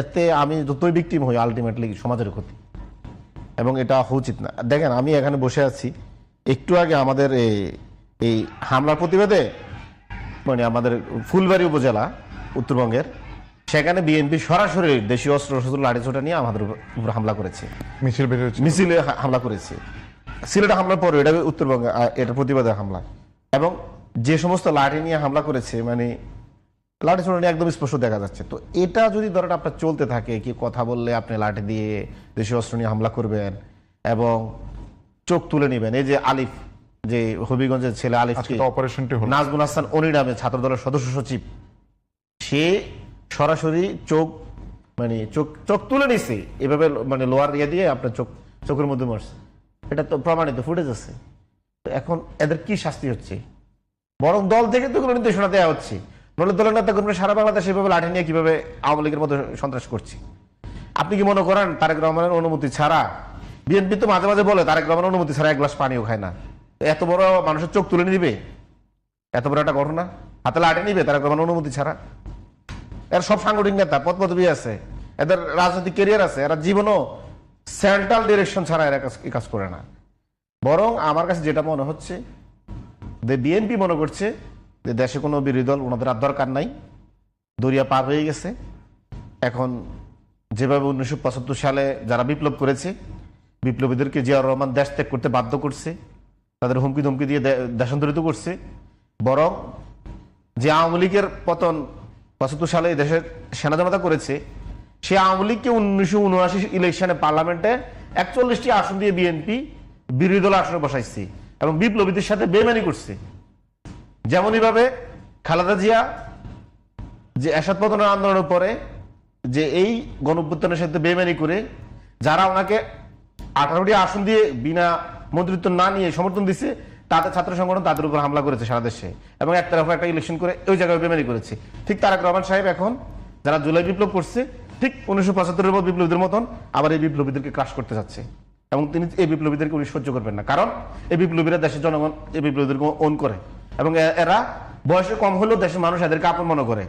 এতে আমি যতই ভিকটিম হই, আলটিমেটলি সমাজের ক্ষতি, এবং এটা হওয়া উচিত না। দেখেন, আমি এখানে বসে আছি, একটু আগে আমাদের এই হামলার প্রতিবাদে মানে আমাদের ফুলবাড়ি উপজেলা উত্তরবঙ্গের সেখানে বিএনপি সরাসরি দেশীয় অস্ত্র শস্ত্র লাঠিসোঁটা নিয়ে আমাদের উপর হামলা করেছে, মিছিল বের হয়েছে, মিছিলে হামলা করেছে। সিলেটে হামলার পরে এটা উত্তরবঙ্গে এটা প্রতিবাদের হামলা, এবং যে সমস্ত লাঠি নিয়ে হামলা করেছে মানে লাঠি ছোড়া নিয়ে একদম স্পষ্ট দেখা যাচ্ছে। তো এটা যদি ধরেন আপনার চলতে থাকে, কি কথা বললে আপনি লাঠি দিয়ে দেশীয় অস্ত্র নিয়ে হামলা করবেন এবং চোখ তুলে নেবেন। এই যে আলিফ, যে হবিগঞ্জের ছেলে আলিফ, অপারেশনটি হলো নাজমুল হাসান অনি নামে ছাত্র দলের সদস্য সচিব, সে সরাসরি চোখ মানে চোখ তুলে নিছে এভাবে, মানে লোয়ার ইয়ে দিয়ে আপনার চোখের মধ্যে মারছে। এটা তো প্রমাণিত, ফুটেজ আছে। তো এখন এদের কি শাস্তি হচ্ছে? বরং দল থেকে তো কোনো নির্দেশনা দেওয়া হচ্ছে, নলে দলের নেতা কর্মী সারা বাংলাদেশে এভাবে লাঠি নিয়ে কিভাবে আওয়ামী লীগের মতো সন্ত্রাস করছে। আপনি কি মনে করেন তারেক রহমানের অনুমতি ছাড়া? বিএনপি তো মাঝে মাঝে বলে তারেক রহমানের অনুমতি ছাড়া এক গ্লাস পানিও খায় না। এত বড় মানুষের চোখ তুলে নিবে, এত বড় একটা ঘটনা, হাতে লাঠি নিবে তারেক রহমানের অনুমতি ছাড়া? এর সব সাংগঠনিক নেতা, পদ পদবি আছে, এদের রাজনৈতিক ক্যারিয়ার আছে, এরা জীবনও সেন্ট্রাল ডিরেকশন ছাড়া এরা কাজ করে না। বরং আমার কাছে যেটা মনে হচ্ছে যে বিএনপি মনে করছে যে দেশে কোনো বিরোধী দল ওনাদের আর দরকার নাই, দরিয়া পার হয়ে গেছে। এখন যেভাবে 1975 সালে যারা বিপ্লব করেছে, বিপ্লবীদেরকে জিয়াউর রহমান দেশ ত্যাগ করতে বাধ্য করছে, তাদের হুমকি ধমকি দিয়ে দেশান্তরিত করছে। বরং যে আওয়ামী লীগের পতন 75 সালে দেশের সেনা জনতা করেছে, সে আওয়ামী লীগকে 1979 ইলেকশনে পার্লামেন্টে 41টি আসন দিয়ে বিএনপি বিরোধী দল আসনে বসাইছে এবং বিপ্লবীদের সাথে বেইমানি করছে। যেমনই ভাবে খালেদা জিয়া যে এরশাদ পতনের আন্দোলনের পরে যে এই গণঅভ্যুত্থানের সাথে বেইমানি করে যারা ওনাকে 18টি আসন দিয়ে বিনা মন্ত্রিত্ব না নিয়ে সমর্থন দিচ্ছে, তাদের ছাত্র সংগঠন তাদের উপর হামলা করেছে সারা দেশে, এবং একতরফা একটা ইলেকশন করে ওই জায়গায় বেইমানি করেছে। ঠিক তারেক রহমান সাহেব এখন যারা জুলাই বিপ্লব করছে, ঠিক 1975-এর বিপ্লবীদের মতন আবার এই বিপ্লবীদেরকে ক্রাশ করতে যাচ্ছে, এবং তিনি এই বিপ্লবীদেরকে উনি সহ্য করবেন না। কারণ এই বিপ্লবীরা দেশের জনগণ এই বিপ্লবীদেরকে ওন করে, এবং এরা বয়সে কম হলেও দেশের মানুষ এদেরকে আপন মনে করে,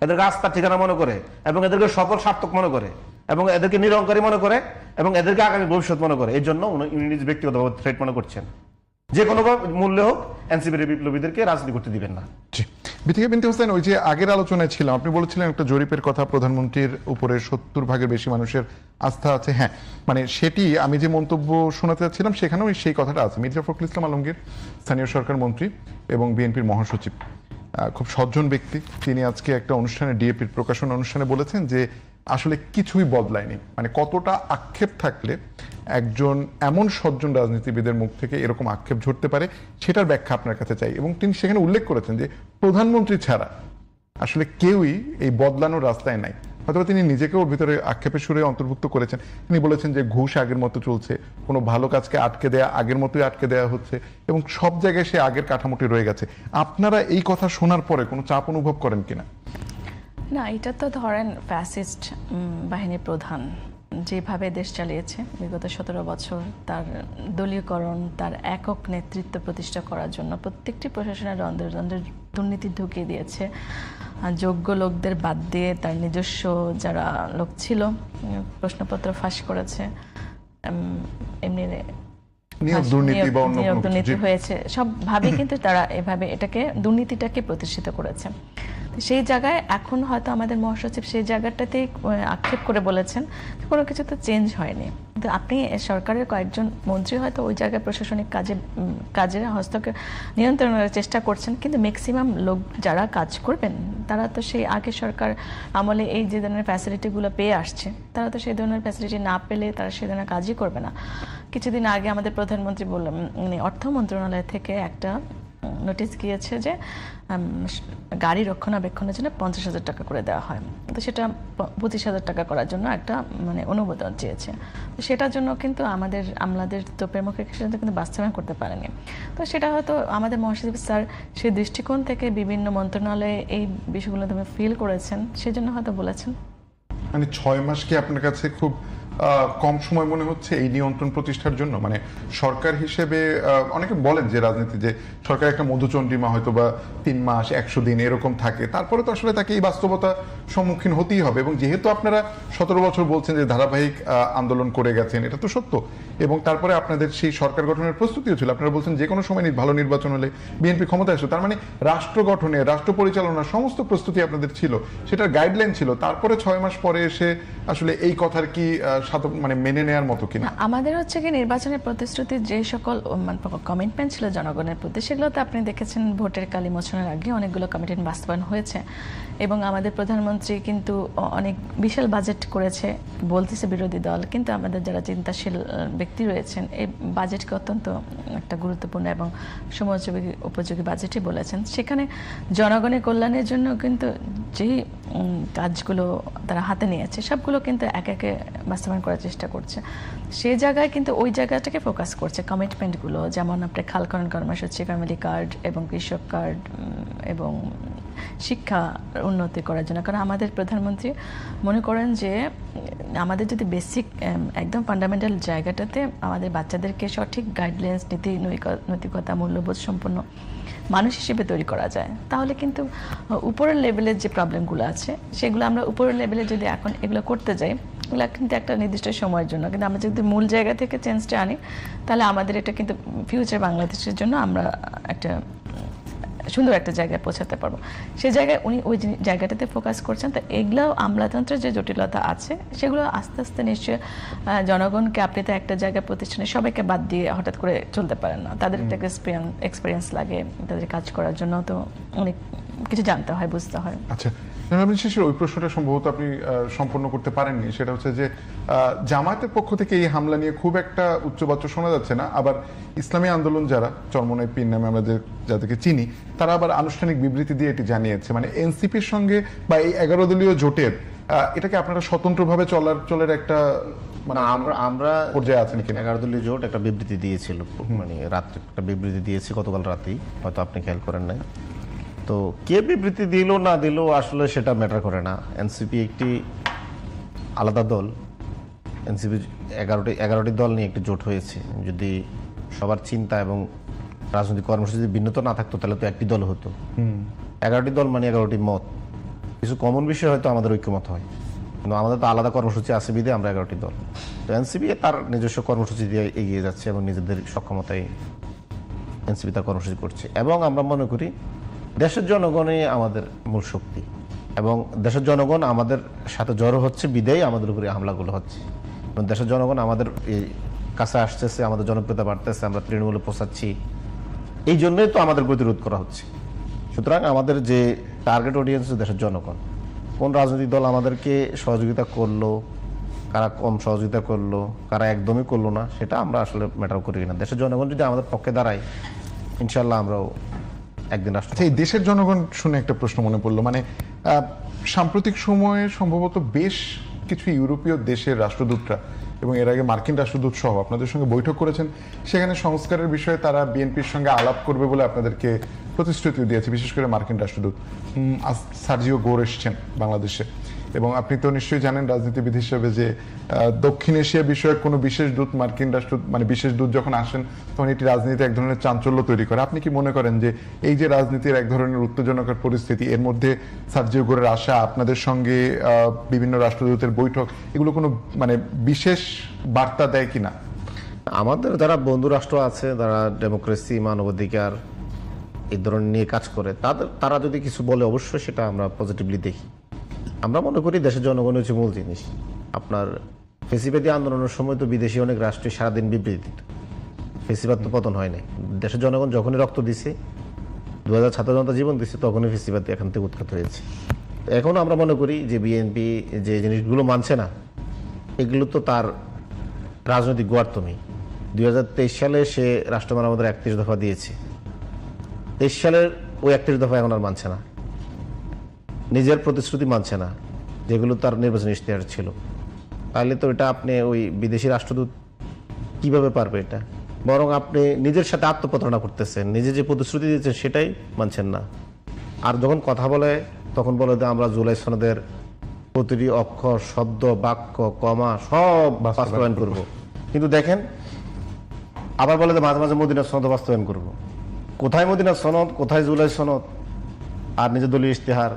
এদেরকে আস্থার ঠিকানা মনে করে, এবং এদেরকে সফল সার্থক মনে করে, এবং এদেরকে নিরঙ্কারী মনে করে, এবং এদেরকে আগামী ভবিষ্যৎ মনে করে। এই জন্য উনি নিজ ব্যক্তিগতভাবে থ্রেট মনে করছেন, যে কোনো মূল্যে হোক এনসিপির বিপ্লবীদেরকে রাজনীতি করতে দিবেন না। বিথিকা বিনতে হোসেন, ওই যে আগের আলোচনায় ছিলাম, আপনি বলেছিলেন একটা জরিপের কথা, প্রধানমন্ত্রীর উপরে 70% বেশি মানুষের আস্থা আছে। হ্যাঁ, মানে সেটি আমি যে মন্তব্য শোনাতে চাচ্ছিলাম সেখানেও সেই কথাটা আছে। মির্জা ফখরুল ইসলাম আলমগীর স্থানীয় সরকার মন্ত্রী এবং বিএনপির মহাসচিব, খুব সজ্জন ব্যক্তি, তিনি আজকে একটা অনুষ্ঠানে, ডিএপির প্রকাশনা অনুষ্ঠানে বলেছেন যে আসলে কিছুই বদলায়নি। মানে কতটা আক্ষেপ থাকলে একজন এমন সজ্জন রাজনীতিবিদের মুখ থেকে এরকম আক্ষেপ ঝরতে পারে, সেটার ব্যাখ্যা আপনার কাছে চাই। এবং তিনি সেখানে উল্লেখ করেছেন যে প্রধানমন্ত্রী ছাড়া আসলে কেউই এই বদলানোর রাস্তায় নাই। হয়তো তিনি নিজেকেও ওর ভিতরে আক্ষেপের সুরে অন্তর্ভুক্ত করেছেন। তিনি বলেছেন যে ঘুষ আগের মতো চলছে, কোনো ভালো কাজকে আটকে দেয়া আগের মতোই আটকে দেওয়া হচ্ছে, এবং সব জায়গায় সে আগের কাঠামোটি রয়ে গেছে। আপনারা এই কথা শোনার পরে কোনো চাপ অনুভব করেন কিনা? না, এটা তো ধরেন ফ্যাসিস্ট বাহিনীর প্রধান যেভাবে দেশ চালিয়েছে বিগত 17 বছর, তার দলীয়করণ, তার একক নেতৃত্ব প্রতিষ্ঠা করার জন্য প্রত্যেকটি প্রশাসনের রন্ধ্রে রন্ধ্রে দুর্নীতি ঢুকিয়ে দিয়েছে। যোগ্য লোকদের বাদ দিয়ে তার নিজস্ব যারা লোক ছিল প্রশ্নপত্র ফাঁস করেছে, এমনি নিয়োগ দুর্নীতি হয়েছে, সবভাবে কিন্তু তারা এভাবে দুর্নীতিটাকে প্রতিষ্ঠিত করেছে। সেই জায়গায় এখন হয়তো আমাদের মহাসচিব সেই জায়গাটাতে আক্ষেপ করে বলেছেন কোনো কিছু তো চেঞ্জ হয়নি। কিন্তু আপনি সরকারের কয়েকজন মন্ত্রী হয়তো ওই জায়গায় প্রশাসনিক কাজে হস্তক্ষেপ নিয়ন্ত্রণের চেষ্টা করছেন, কিন্তু ম্যাক্সিমাম লোক যারা কাজ করবেন তারা তো সেই আগে সরকার আমলে এই যে ধরনের ফ্যাসিলিটিগুলো পেয়ে আসছে, তারা তো সেই ধরনের ফ্যাসিলিটি না পেলে তারা সেই ধরনের কাজই করবে না। কিছুদিন আগে আমাদের প্রধানমন্ত্রী বললাম, অর্থ মন্ত্রণালয় থেকে একটা নোটিশ গিয়েছে যে গাড়ি রক্ষণাবেক্ষণের জন্য 50,000 টাকা করে দেওয়া হয়, তো সেটা 25,000 টাকা করার জন্য একটা অনুমোদন চেয়েছে। তো সেটার জন্য কিন্তু আমলাদের তোপের মুখে কিন্তু বাস্তবায়ন করতে পারেনি। তো সেটা হয়তো আমাদের মহাসচিব স্যার সেই দৃষ্টিকোণ থেকে বিভিন্ন মন্ত্রণালয়ে এই বিষয়গুলো ফিল করেছেন, সেজন্য হয়তো বলেছেন। মানে 6 মাস কি আপনার কাছে খুব কম সময় মনে হচ্ছে এই নিয়ন্ত্রণ প্রতিষ্ঠার জন্য? মানে সরকার হিসেবে অনেকে বলেন যে রাজনীতি যে সরকার একটা মধুচন্দ্রিমা হয়তো বা 3 মাস 100 দিন এরকম থাকে, তারপরে তো আসলে তাকে এই বাস্তবতা সম্মুখীন হতেই হবে। এবং যেহেতু আপনারা 17 বছর বলছেন যে ধারাবাহিক আন্দোলন করে গেছেন, এটা তো সত্য, এবং তারপরে আপনাদের সেই সরকার গঠনের প্রস্তুতিও ছিল। আপনারা বলছেন যে কোনো সময় ভালো নির্বাচন হলে বিএনপি ক্ষমতায় আসবে, তার মানে রাষ্ট্র গঠনে, রাষ্ট্র পরিচালনার সমস্ত প্রস্তুতি আপনাদের ছিল, সেটার গাইডলাইন ছিল। তারপরে 6 মাস পরে এসে আসলে এই কথার কি মানে মেনে নেয়ার মতো কিনা? আমাদের হচ্ছে কি নির্বাচনের প্রতিশ্রুতির যে সকল কমিটমেন্ট ছিল জনগণের প্রতি, সেগুলো তো আপনি দেখেছেন ভোটের কালী মোচনের আগে অনেকগুলো কমিটমেন্ট বাস্তবায়ন হয়েছে। এবং আমাদের প্রধানমন্ত্রী কিন্তু অনেক বিশাল বাজেট করেছে, বলতেছে বিরোধী দল, কিন্তু আমাদের যারা চিন্তাশীল ব্যক্তি রয়েছেন এই বাজেটকে অত্যন্ত একটা গুরুত্বপূর্ণ এবং সময়োপযোগী উপযোগী বাজেটই বলেছেন। সেখানে জনগণের কল্যাণের জন্য কিন্তু যেই কাজগুলো তারা হাতে নিয়েছে সবগুলো কিন্তু একে একে বাস্তবায়ন করার চেষ্টা করছে। সেই জায়গায় কিন্তু ওই জায়গাটাকে ফোকাস করছে কমিটমেন্টগুলো, যেমন আপনার খালখনন কর্মসূচি, ফ্যামিলি কার্ড এবং কৃষক কার্ড এবং শিক্ষা উন্নতি করার জন্য। কারণ আমাদের প্রধানমন্ত্রী মনে করেন যে আমাদের যদি বেসিক একদম ফান্ডামেন্টাল জায়গাটাতে আমাদের বাচ্চাদেরকে সঠিক গাইডলাইন্স, নীতি নৈতিকতা, মূল্যবোধ সম্পন্ন মানুষ হিসেবে তৈরি করা যায়, তাহলে কিন্তু উপরের লেভেলের যে প্রবলেমগুলো আছে সেগুলো আমরা উপরের লেভেলে যদি এখন এগুলো করতে যাই, এগুলো কিন্তু একটা নির্দিষ্ট সময়ের জন্য, কিন্তু আমরা যদি মূল জায়গা থেকে চেঞ্জটা আনি তাহলে আমাদের এটা কিন্তু ফিউচার বাংলাদেশের জন্য আমরা একটা সুন্দর একটা জায়গায় পৌঁছাতে পারবো। সেই জায়গায় উনি ওই জায়গাটাতে ফোকাস করছেন। তো এগুলো আমলাতন্ত্রের যে জটিলতা আছে সেগুলো আস্তে আস্তে নিশ্চয়ই জনগণকে, আপনি তো একটা জায়গায় প্রতিষ্ঠানে সবাইকে বাদ দিয়ে হঠাৎ করে চলতে পারেন না, তাদের একটা এক্সপিরিয়েন্স লাগে, তাদের কাজ করার জন্য তো অনেক কিছু জানতে হয়, বুঝতে হয়। আচ্ছা, শেষের ওই প্রশ্নটা সম্ভবত আপনি সম্পন্ন করতে পারেননি, সেটা হচ্ছে যে জামায়াতের পক্ষ থেকে এই হামলা নিয়ে খুব একটা উচ্চবাচ্য শোনা যাচ্ছে না, আবার ইসলামী আন্দোলন যারা চরমনাই পীর নামে আমরা যাদেরকে চিনি, তারা আবার আনুষ্ঠানিক বিবৃতি দিয়ে এটি জানিয়েছে। মানে এনসিপির সঙ্গে বা এই 11 দলীয় জোটের এটাকে আপনারা স্বতন্ত্রভাবে চলার একটা মানে আমরা পর্যায়ে আছেন কিনা? 11 দলীয় জোট একটা বিবৃতি দিয়েছিল, মানে রাত্রে একটা বিবৃতি দিয়েছে গতকাল রাতেই, হয়তো আপনি খেয়াল করেন নাই। তো কে বিবৃতি দিল না দিল আসলে সেটা ম্যাটার করে না। এনসিপি একটি আলাদা দল, এনসিপি 11টি দল নিয়ে একটি জোট হয়েছে। যদি সবার চিন্তা এবং রাজনৈতিক কর্মসূচি ভিন্নতা না থাকতো তাহলে তো একটি দল হতো। 11টি দল মানে 11টি মত, কিছু কমন বিষয় হয়তো আমাদের ঐক্যমত হয়, কিন্তু আমাদের তো আলাদা কর্মসূচি আছে বিধে আমরা 11টি দল। তো এনসিপি তার নিজস্ব কর্মসূচি দিয়ে এগিয়ে যাচ্ছে এবং নিজেদের সক্ষমতায় এনসিপি তার কর্মসূচি করছে। এবং আমরা মনে করি দেশের জনগণই আমাদের মূল শক্তি, এবং দেশের জনগণ আমাদের সাথে জড়ো হচ্ছে বিদেই আমাদের উপরে হামলাগুলো হচ্ছে। এবং দেশের জনগণ আমাদের কাছে আসতেছে, আমাদের জনপ্রিয়তা বাড়তেছে, আমরা তৃণমূলে পৌঁছাচ্ছি, এই জন্যই তো আমাদের প্রতিরোধ করা হচ্ছে। সুতরাং আমাদের যে টার্গেট অডিয়েন্স দেশের জনগণ, কোন রাজনৈতিক দল আমাদেরকে সহযোগিতা করলো, কারা কম সহযোগিতা করলো, কারা একদমই করলো না, সেটা আমরা আসলে ম্যাটার করি না। দেশের জনগণ যদি আমাদের পক্ষে দাঁড়ায়, ইনশাল্লাহ আমরাও একদিন রাষ্ট্র। এই দেশের জনগণ শুনে একটা প্রশ্ন মনে পড়লো, মানে সাম্প্রতিক সময়ে সম্ভবত বেশ কিছু ইউরোপীয় দেশের রাষ্ট্রদূতরা এবং এর আগে মার্কিন রাষ্ট্রদূত সহ আপনাদের সঙ্গে বৈঠক করেছেন, সেখানে সংস্কারের বিষয়ে তারা বিএনপির সঙ্গে আলাপ করবে বলে আপনাদেরকে প্রতিশ্রুতি দিয়েছে। বিশেষ করে মার্কিন রাষ্ট্রদূত সার্জিও গোর এসছেন বাংলাদেশে, এবং আপনি তো নিশ্চয়ই জানেন রাজনীতিবিদ হিসেবে যে দক্ষিণ এশিয়া বিষয়ক কোনো বিশেষ দূত, মার্কিন মানে বিশেষ দূত যখন আসেন তখন এটি রাজনীতি এক ধরনের চাঞ্চল্য তৈরি করে। আপনি কি মনে করেন যে এই যে রাজনীতির এক ধরনের উত্তেজনকর পরিস্থিতি, এর মধ্যে সার্জিও গোরের আসা, আপনাদের সঙ্গে বিভিন্ন রাষ্ট্রদূতের বৈঠক, এগুলো কোনো মানে বিশেষ বার্তা দেয় কিনা? আমাদের যারা বন্ধু রাষ্ট্র আছে, যারা ডেমোক্রেসি, মানবাধিকার এই ধরনের নিয়ে কাজ করে, তারা যদি কিছু বলে অবশ্যই সেটা আমরা পজিটিভলি দেখি। আমরা মনে করি দেশের জনগণ হচ্ছে মূল জিনিস। আপনার ফেসিবাদী আন্দোলনের সময় তো বিদেশি অনেক রাষ্ট্রে সারাদিন বিবৃতি দিত, ফেসিবাদ তো পতন হয় নাই। দেশের জনগণ যখনই রক্ত দিছে, 2000 ছাত্র জনতা জীবন দিচ্ছে, তখনই ফেসিবাদ এখান থেকে উৎখাত হয়েছে। এখন আমরা মনে করি যে বিএনপি যে জিনিসগুলো মানছে না, এগুলো তো তার রাজনৈতিক গোয়ার্তমি। 2023 সালে সে রাষ্ট্র মেরামতের 31 দফা দিয়েছে, 23 সালের ওই 31 দফা এখন আর মানছে না, নিজের প্রতিশ্রুতি মানছে না, যেগুলো তার নির্বাচনী ইশতেহার ছিল। তাহলে তো এটা আপনি ওই বিদেশি রাষ্ট্রদূত কিভাবে পারবে এটা? বরং আপনি নিজের সাথে আত্মপ্রতারণা করতেছেন, নিজে যে প্রতিশ্রুতি দিয়েছেন সেটাই মানছেন না। আর যখন কথা বলে তখন বলে যে আমরা জুলাই সনদের প্রতিটি অক্ষর, শব্দ, বাক্য, কমা সব বাস্তবায়ন করব। কিন্তু দেখেন আবার বলে যে মাঝে মাঝে মদিনার সনদ বাস্তবায়ন করব। কোথায় মদিনার সনদ, কোথায় জুলাই সনদ, আর নিজের দলীয় ইশতেহার।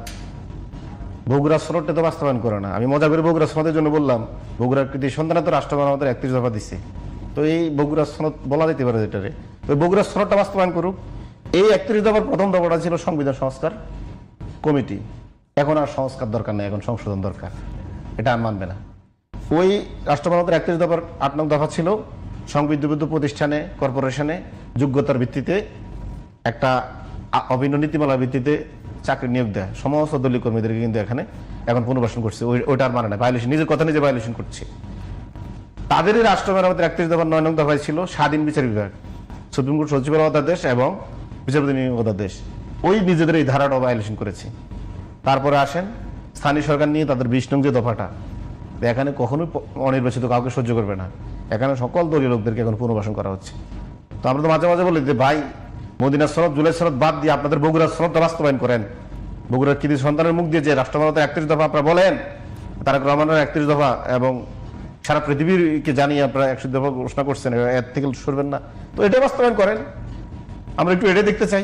বগুড়ার সনদটা তো বাস্তবায়ন করে না। আমি মজা করে বগুড়ার সনদের জন্য বললাম, বগুড়ার কৃতি সন্তান তো রাষ্ট্র আমাদের 31 দফা দিচ্ছে, তো এই বগুড়ার সনদ বলা যেতে পারে যেটারে, তো বগুড়ার সনদটা বাস্তবায়ন করুক। এই 31 দফার প্রথম দফাটা ছিল সংবিধান সংস্কার কমিটি। এখন আর সংস্কার দরকার নেই, এখন সংশোধন দরকার। এটা আর মানবে না। ওই রাষ্ট্র আমাদের 31 দফার 8 নং দফা ছিল সংবিধিবদ্ধ প্রতিষ্ঠানে, কর্পোরেশনে যোগ্যতার ভিত্তিতে একটা অভিন্ন নীতিমালার ভিত্তিতে চাকরি নিয়োগ দেয় সমস্ত দলীয় কর্মীদেরকে, কিন্তু এখানে এখন পুনর্বাসন করছে। ওইটা আর মানে না, ভায়োলেশন, নিজের কথা নিজে ভায়োলেশন করছে। তাদেরই রাষ্ট্র মেরামতের 31 দফার 9 নং দফায় ছিল স্বাধীন বিচার বিভাগ, সুপ্রিম কোর্ট সচিবের অধ্যাদেশ এবং বিচারপতি নিয়োগ অধ্যাদেশ। ওই নিজেদের এই ধারাটা ভায়োলেশন করেছে। তারপরে আসেন স্থানীয় সরকার নিয়ে তাদের 20 নং যে দফাটা, এখানে কখনোই অনির্বাচিত কাউকে সহ্য করবে না। এখানে সকল দলীয় লোকদেরকে এখন পুনর্বাসন করা হচ্ছে। তো আমরা তো মাঝে মাঝে বলি যে ভাই মদিনার সনদ, জুলাই সনদ বাদ দিয়ে আপনাদের বগুড়ার সনদটা বাস্তবায়ন করেন। বগুড়ার কৃতি সন্তানের মুখ দিয়ে যে রাষ্ট্র মেরামতের 31 দফা আপনারা বলেন, তারেক রহমানের 31 দফা এবং সারা পৃথিবীকে জানিয়ে আপনারা 100 দফা ঘোষণা করছেন, এর থেকে সরবেন না। তো এটা বাস্তবায়ন করেন, আমরা একটু এটা দেখতে চাই।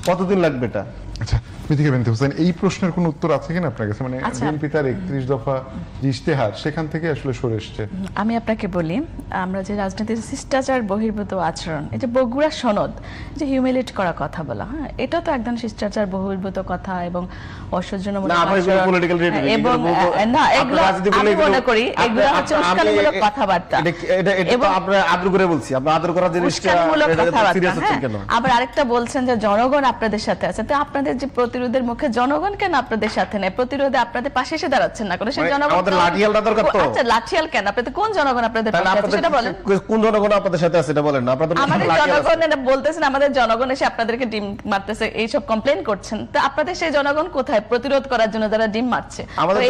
কতদিন লাগবে এটা? আচ্ছা, বিথিকা বিনতে হোসেন, এই প্রশ্নের কোনো উত্তর আছে কিনা আপনার কাছে? মানে বিএনপি তার 31 দফা যে ইশতেহার, সেখান থেকে আসলে সরে এসছে। আমি আপনাকে বলি, আমরা যে রাজনীতির শিষ্টাচার বহির্ভূত আচরণ, এই যে বগুড়া সনদ যে হিউমিলেট করা কথা বলা, হ্যাঁ, এটা তো একদম শিষ্টাচার বহির্ভূত কথা এবং অসহ্যজনক আচরণ এবং না, এগুলো আমি মনে করি এগুলো হচ্ছে উস্কানিমূলক কথাবার্তা। এবং আপনারা আদর করে বলছি, আপনারা আদর করার জিনিসটা সিরিয়াস হচ্ছেন কেন? আবার আরেকটা বলছেন যে জনগণ আপনাদের সাথে আছে, তো আপনাদের যে প্রতিরোধের মুখে জনগণ কেন আপনাদের সাথে নেই? প্রতিরোধে আপনাদের পাশে এসে দাঁড়াচ্ছেন না করে সেই জনগণ। আমাদের লাঠিয়ালটা দরকার তো। আচ্ছা, লাঠিয়াল কেন? আপনাদের কোন জনগণ আপনাদের পাশে আছে সেটা বলেন। কোন জনগণ আপনাদের সাথে আছে এটা বলেন না। আপনাদের আমাদের জনগণ এটা বলতেছেন, আমাদের জনগণ এসে আপনাদেরকে ডিম মারতেছে, এই সব কমপ্লেইন করছেন। তো আপনাদের সেই জনগণ কোথায় প্রতিরোধ করার জন্য যারা ডিম মারছে? আমাদের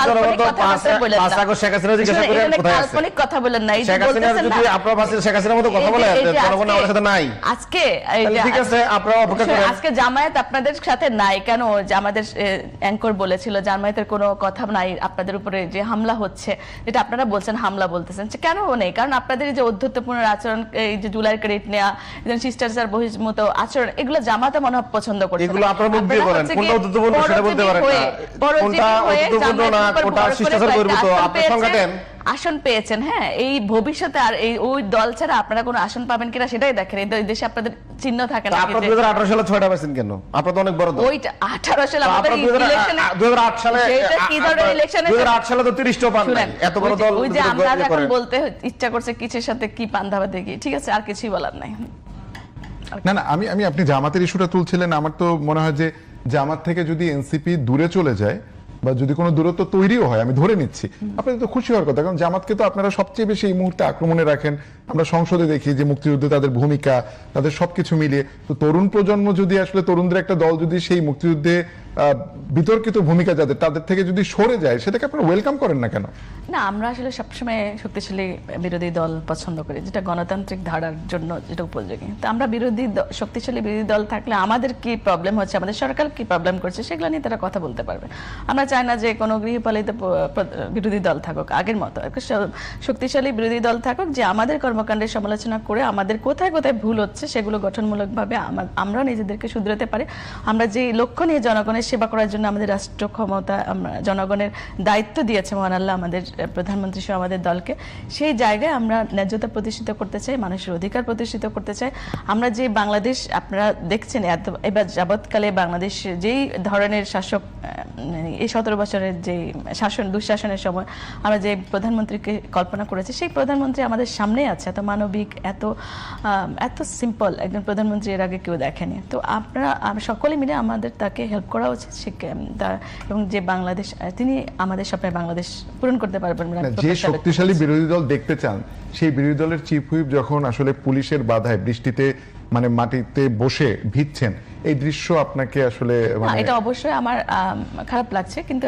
জনগণ তো 5 আগস্ট শেখ হাসিনা জিজ্ঞাসা করে কোথায় আছে? কাল্পনিক কথা বলেন না, এই যে শেখ হাসিনা যদি আপনারা ভাষায় শেখ হাসিনার মতো কথা বলে, জনগণ আমাদের সাথে নাই। আজকে ঠিক আছে, আপনারা অপেক্ষা করেন। আজকে জামায়াত আপনাদের সাথে নাই কেন? যে আমাদের অ্যাঙ্কর বলেছিল জামায়াতের কোনো কথা নাই, আপনাদের উপরে যে হামলা হচ্ছে, যেটা আপনারা বলছেন হামলা বলতেছেন, কেন নেই? কারণ আপনাদের যে অধ্যত্বপূর্ণ আচরণ, এই যে জুলাই ক্রেডিট নেওয়া, শিষ্টাচার বহির্ভূত আচরণ, এগুলো জামাতে মনে হয় পছন্দ করছে। এগুলো আপনারা মুখ দিয়ে বলেন, কোনটা অধ্যত্বপূর্ণ সেটা বলতে পারেন না, কোনটা অধ্যত্তপূর্ণ না, কোনটা শিষ্টাচার বহির্ভূত, আপনি সংজ্ঞা দেন। আসন পেয়েছেন, হ্যাঁ, এই ভবিষ্যতে আর এই ওই দল ছাড়া আপনারা কোনো আসন পাবেন কিনা সেটাই দেখেন। এই দেশে আপনাদের চিহ্ন থাকে না। আপনারা 2018 সালে 6টা পাইছেন কেন? আপনারা তো অনেক বড় দল। ওইটা 18 সালে আমাদের ইলেকশনে 2008 সালে সেটা কি ধরনের ইলেকশনে 2008 সালে তো 30টা পান নাই। এত বড় দল। ওই যে আমরা এখন বলতে ইচ্ছা করছে কিসের সাথে কি পান্ধাবা দেখি, ঠিক আছে, আর কিছুই বলার নাই। না না, আমি আপনি জামাতের ইস্যুটা তুলছিলেন, আমার তো মনে হয় যে জামাত থেকে যদি এনসিপি দূরে চলে যায় বা যদি কোনো দূরত্ব তৈরিও হয়, আমি ধরে নিচ্ছি, আপনাদের তো খুশি হওয়ার কথা। কারণ জামাতকে তো আপনারা সবচেয়ে বেশি এই মুহূর্তে আক্রমণে রাখেন। আমরা সংসদে দেখি যে মুক্তিযুদ্ধে তাদের ভূমিকা, তাদের সবকিছু মিলিয়ে। তো তরুণ প্রজন্ম যদি আসলে, তরুণদের একটা দল যদি সেই মুক্তিযুদ্ধে বিতর্কিত ভূমিকা যাদের, তাদের থেকে যদি সরে যায়, সেটাকে আপনারা ওয়েলকাম করেন না কেন? না, আমরা আসলে সবসময় শক্তিশালী বিরোধী দল পছন্দ করি, যেটা গণতান্ত্রিক ধারার জন্য যেটা উপযোগী। তো আমরা শক্তিশালী বিরোধী দল থাকলে আমাদের কি প্রবলেম হচ্ছে, আমাদের সরকার কি প্রবলেম করছে, সেগুলো নিয়ে তারা কথা বলতে পারবে। আমরা চাই না যে কোনো গৃহপালিত বিরোধী দল থাকুক, আগের মতো শক্তিশালী বিরোধী দল থাকুক, যে আমাদের কর্মকাণ্ডের সমালোচনা করে আমাদের কোথায় কোথায় ভুল হচ্ছে সেগুলো গঠনমূলকভাবে আমরা নিজেদেরকে শুধরাতে পারি। আমরা যে লক্ষ্য নিয়ে জনগণের সেবা করার জন্য আমাদের রাষ্ট্র ক্ষমতা, জনগণের দায়িত্ব দিয়েছে মহান আল্লাহ আমাদের প্রধানমন্ত্রী সহ আমাদের দলকে, সেই জায়গায় আমরা ন্যায্যতা প্রতিষ্ঠিত করতে চাই, মানুষের অধিকার প্রতিষ্ঠিত করতে চাই। আমরা যে বাংলাদেশ আপনারা দেখছেন এবার যাবৎকালে বাংলাদেশ যেই ধরনের শাসক, এই 17 বছরের যে দুঃশাসনের সময় আমরা যে প্রধানমন্ত্রীকে কল্পনা করেছি, সেই প্রধানমন্ত্রী আমাদের সামনেই আছে। এত মানবিক, এত সিম্পল একজন প্রধানমন্ত্রী এর আগে কেউ দেখেনি। তো আপনারা সকলে মিলে আমাদের তাকে হেল্প করা উচিত, এবং যে বাংলাদেশ তিনি আমাদের স্বপ্নের বাংলাদেশ পূরণ করতে পারবেন। যে শক্তিশালী বিরোধী দল দেখতে চান, সেই বিরোধী দলের চিফ হুইপ যখন আসলে পুলিশের বাধায় বৃষ্টিতে মানে মাটিতে বসে ভিজছেন, এই দৃশ্য আপনাকে আসলে এটা অবশ্যই আমার খারাপ লাগছে, কিন্তু